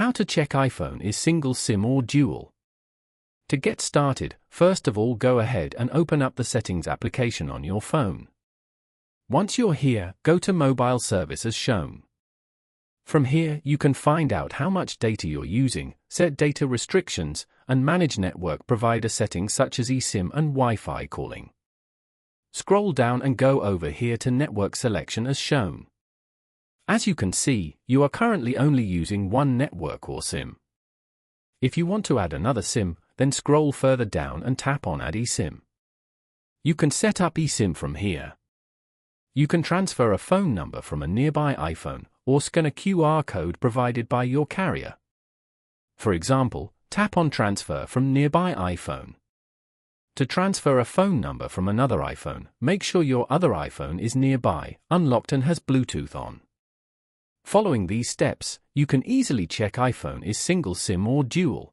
How to check iPhone is single SIM or dual. To get started, first of all go ahead and open up the Settings application on your phone. Once you're here, go to Mobile Service as shown. From here, you can find out how much data you're using, set data restrictions, and manage network provider settings such as eSIM and Wi-Fi calling. Scroll down and go over here to Network Selection as shown. As you can see, you are currently only using one network or SIM. If you want to add another SIM, then scroll further down and tap on Add eSIM. You can set up eSIM from here. You can transfer a phone number from a nearby iPhone, or scan a QR code provided by your carrier. For example, tap on Transfer from nearby iPhone. To transfer a phone number from another iPhone, make sure your other iPhone is nearby, unlocked and has Bluetooth on. Following these steps, you can easily check iPhone is single SIM or dual.